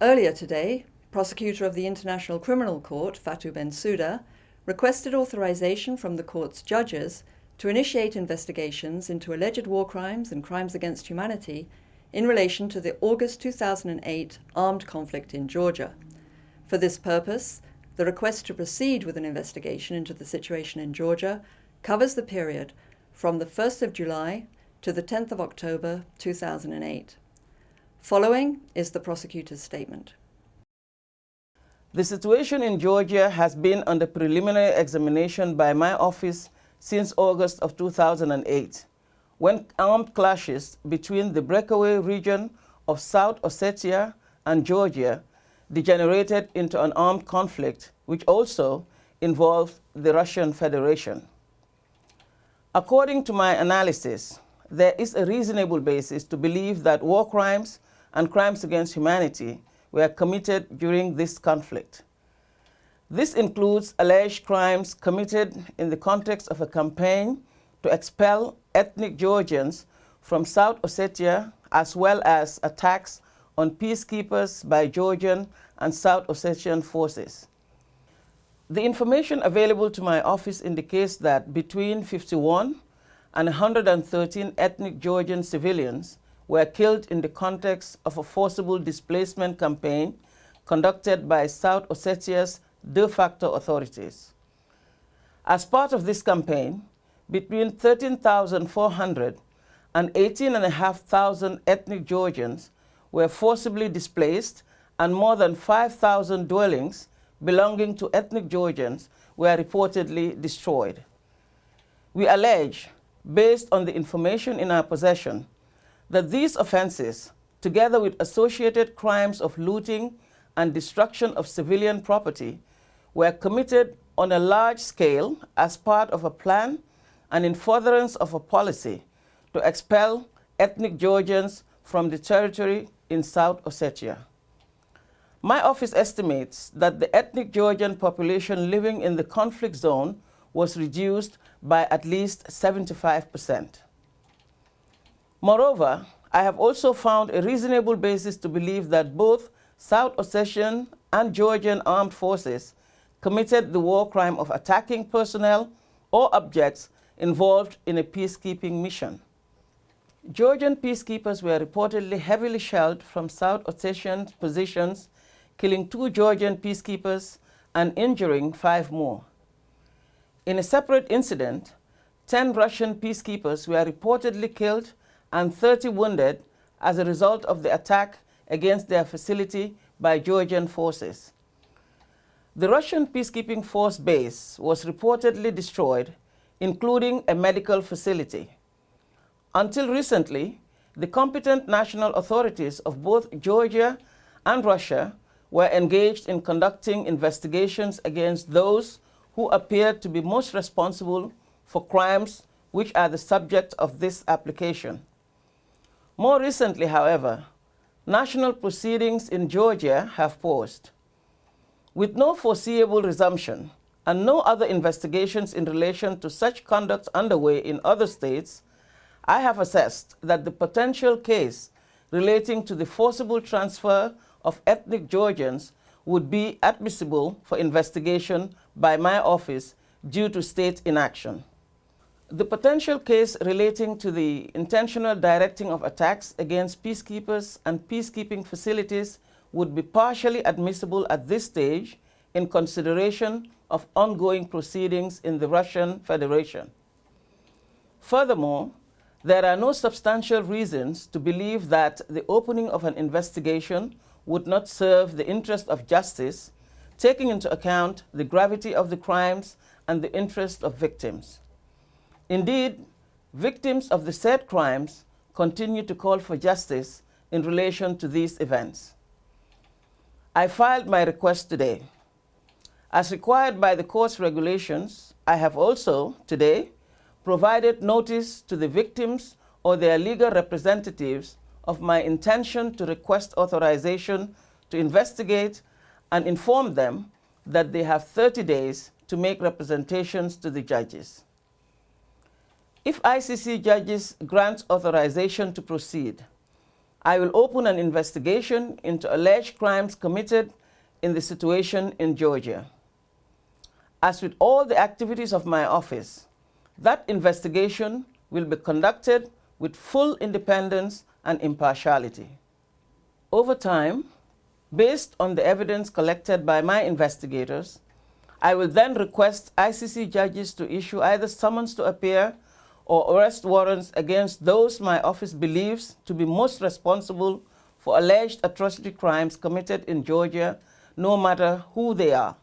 Earlier today, Prosecutor of the International Criminal Court, Fatou Bensouda, requested authorization from the court's judges to initiate investigations into alleged war crimes and crimes against humanity in relation to the August 2008 armed conflict in Georgia. For this purpose, the request to proceed with an investigation into the situation in Georgia covers the period from the 1st of July to the 10th of October 2008. Following is the prosecutor's statement. The situation in Georgia has been under preliminary examination by my office since August of 2008, when armed clashes between the breakaway region of South Ossetia and Georgia degenerated into an armed conflict, which also involved the Russian Federation. According to my analysis, there is a reasonable basis to believe that war crimes and crimes against humanity were committed during this conflict. This includes alleged crimes committed in the context of a campaign to expel ethnic Georgians from South Ossetia, as well as attacks on peacekeepers by Georgian and South Ossetian forces. The information available to my office indicates that between 51 and 113 ethnic Georgian civilians were killed in the context of a forcible displacement campaign conducted by South Ossetia's de facto authorities. As part of this campaign, between 13,400 and 18,500 ethnic Georgians were forcibly displaced, and more than 5,000 dwellings belonging to ethnic Georgians were reportedly destroyed. We allege, based on the information in our possession, that these offenses, together with associated crimes of looting and destruction of civilian property, were committed on a large scale as part of a plan and in furtherance of a policy to expel ethnic Georgians from the territory in South Ossetia. My office estimates that the ethnic Georgian population living in the conflict zone was reduced by at least 75%. Moreover, I have also found a reasonable basis to believe that both South Ossetian and Georgian armed forces committed the war crime of attacking personnel or objects involved in a peacekeeping mission. Georgian peacekeepers were reportedly heavily shelled from South Ossetian positions, killing 2 Georgian peacekeepers and injuring 5 more. In a separate incident, 10 Russian peacekeepers were reportedly killed and 30 wounded as a result of the attack against their facility by Georgian forces. The Russian peacekeeping force base was reportedly destroyed, including a medical facility. Until recently, the competent national authorities of both Georgia and Russia were engaged in conducting investigations against those who appeared to be most responsible for crimes which are the subject of this application. More recently, however, national proceedings in Georgia have paused. With no foreseeable resumption and no other investigations in relation to such conduct underway in other states, I have assessed that the potential case relating to the forcible transfer of ethnic Georgians would be admissible for investigation by my office due to state inaction. The potential case relating to the intentional directing of attacks against peacekeepers and peacekeeping facilities would be partially admissible at this stage in consideration of ongoing proceedings in the Russian Federation. Furthermore, there are no substantial reasons to believe that the opening of an investigation would not serve the interest of justice, taking into account the gravity of the crimes and the interest of victims. Indeed, victims of the said crimes continue to call for justice in relation to these events. I filed my request today. As required by the court's regulations, I have also, today, provided notice to the victims or their legal representatives of my intention to request authorization to investigate and inform them that they have 30 days to make representations to the judges. If ICC judges grant authorization to proceed, I will open an investigation into alleged crimes committed in the situation in Georgia. As with all the activities of my office, that investigation will be conducted with full independence and impartiality. Over time, based on the evidence collected by my investigators, I will then request ICC judges to issue either summons to appear or arrest warrants against those my office believes to be most responsible for alleged atrocity crimes committed in Georgia, no matter who they are.